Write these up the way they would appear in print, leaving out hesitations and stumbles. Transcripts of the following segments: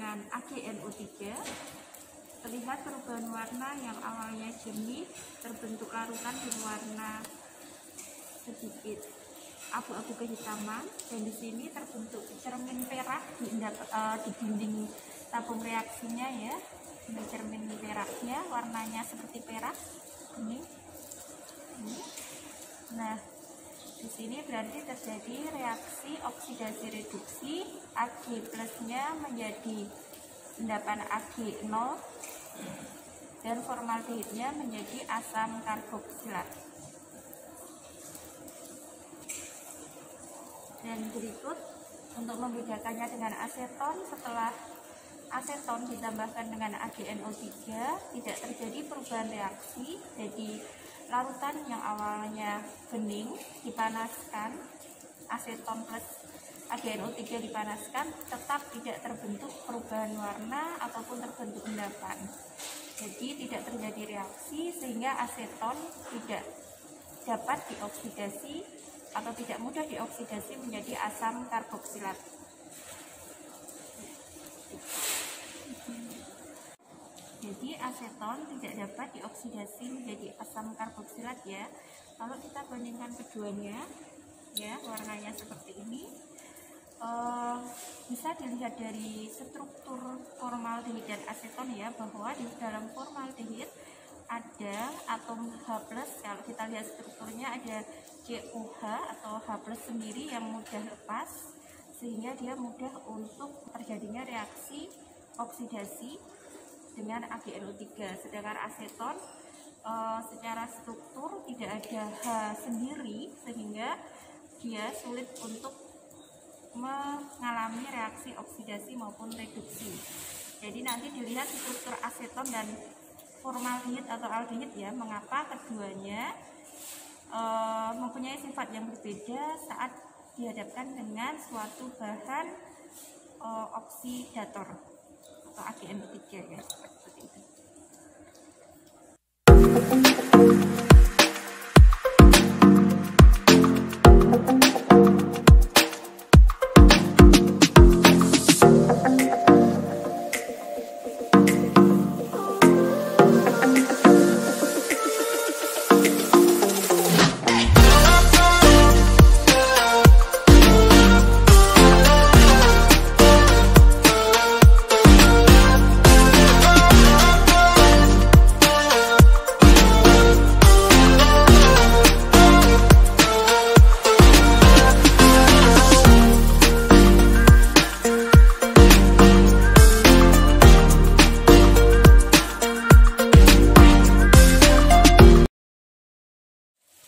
dengan AgNO3, terlihat perubahan warna yang awalnya jernih terbentuk larutan berwarna sedikit abu-abu kehitaman, dan di sini terbentuk cermin perak di dinding tabung reaksinya ya. Ini cermin peraknya, warnanya seperti perak. Ini. Nah, di sini berarti terjadi reaksi oksidasi reduksi, Ag plusnya menjadi endapan Ag0 dan formaldehidnya menjadi asam karboksilat. Dan berikut untuk membedakannya dengan aseton, setelah aseton ditambahkan dengan AgNO3 tidak terjadi perubahan reaksi, jadi larutan yang awalnya bening dipanaskan, aseton plus AgNO3 dipanaskan, tetap tidak terbentuk perubahan warna ataupun terbentuk endapan. Jadi tidak terjadi reaksi sehingga aseton tidak dapat dioksidasi atau tidak mudah dioksidasi menjadi asam karboksilat. Jadi aseton tidak dapat dioksidasi menjadi asam karboksilat ya. Kalau kita bandingkan keduanya, ya warnanya seperti ini, bisa dilihat dari struktur formaldehid dan aseton ya, bahwa di dalam formaldehid ada atom H+, kalau kita lihat strukturnya ada COH atau H+ sendiri yang mudah lepas, sehingga dia mudah untuk terjadinya reaksi oksidasi dengan AgNO3. Sedangkan aseton secara struktur tidak ada H sendiri, sehingga dia sulit untuk mengalami reaksi oksidasi maupun reduksi. Jadi nanti dilihat struktur aseton dan formaldehid atau aldehid ya, mengapa keduanya mempunyai sifat yang berbeda saat dihadapkan dengan suatu bahan oksidator atau AgNO3 ya, seperti itu.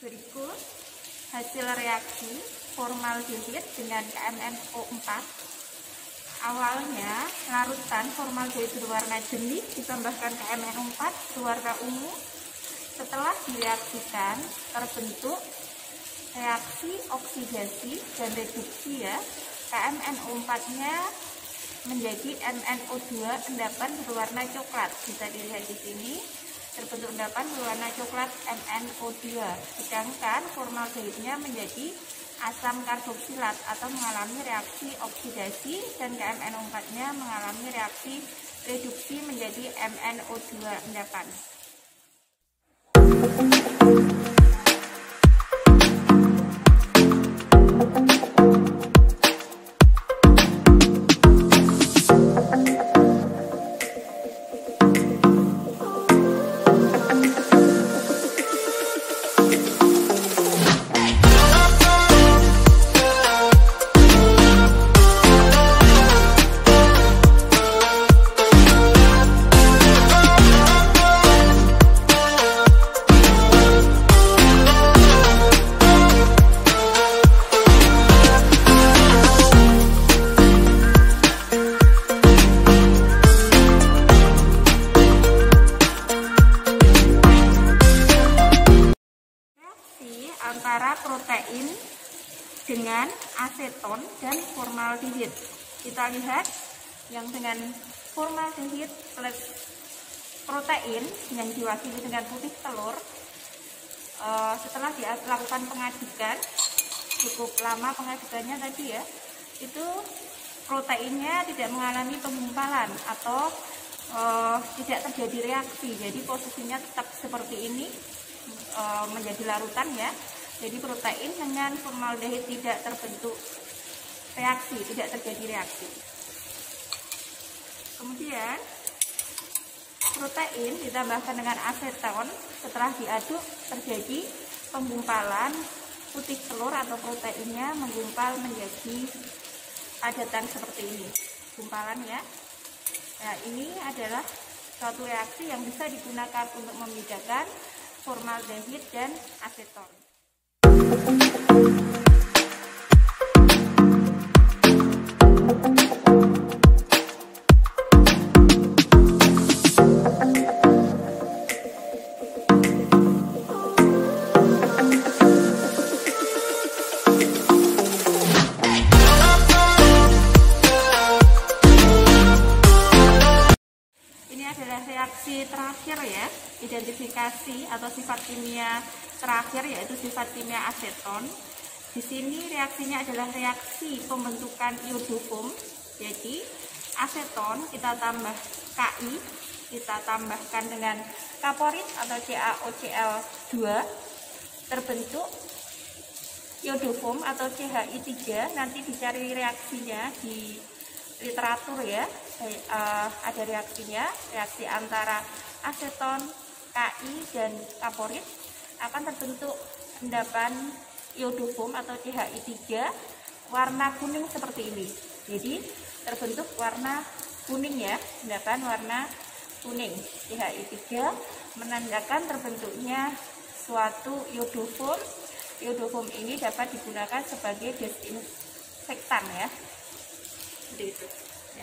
Berikut hasil reaksi formaldehid dengan KMnO4. Awalnya larutan formaldehid berwarna jernih ditambahkan KMnO4 berwarna ungu. Setelah direaksikan terbentuk reaksi oksidasi dan reduksi ya. KMnO4-nya menjadi MnO2 endapan berwarna coklat. Bisa dilihat di sini. Terbentuk endapan berwarna coklat MnO2, sedangkan formaldehidnya menjadi asam karboksilat atau mengalami reaksi oksidasi, dan KMnO4-nya mengalami reaksi reduksi menjadi MnO2 endapan. Antara protein dengan aseton dan formaldehid. Kita lihat yang dengan formaldehid plus protein yang diwakili dengan putih telur, setelah dilakukan pengadikan, cukup lama pengadikannya tadi ya, itu proteinnya tidak mengalami penggumpalan atau tidak terjadi reaksi. Jadi posisinya tetap seperti ini, menjadi larutan ya. Jadi protein dengan formaldehid tidak terbentuk reaksi, tidak terjadi reaksi. Kemudian protein ditambahkan dengan aseton, setelah diaduk terjadi penggumpalan, putih telur atau proteinnya menggumpal menjadi padatan seperti ini, gumpalan ya. Nah, ini adalah suatu reaksi yang bisa digunakan untuk membedakan formaldehid dan aseton. Reaksi terakhir ya, identifikasi atau sifat kimia terakhir yaitu sifat kimia aseton. Di sini reaksinya adalah reaksi pembentukan iodofom. Jadi aseton kita tambah Ki, kita tambahkan dengan kaporit atau CaOCl2, terbentuk iodofom atau CHI3. Nanti dicari reaksinya di literatur ya, ada reaksinya, reaksi antara aseton, Ki dan kaporit akan terbentuk endapan iodofom atau CHI3 warna kuning seperti ini. Jadi terbentuk warna kuning ya, endapan warna kuning. CHI3 menandakan terbentuknya suatu iodofom. Iodofom ini dapat digunakan sebagai desinfektan ya. Seperti itu ya.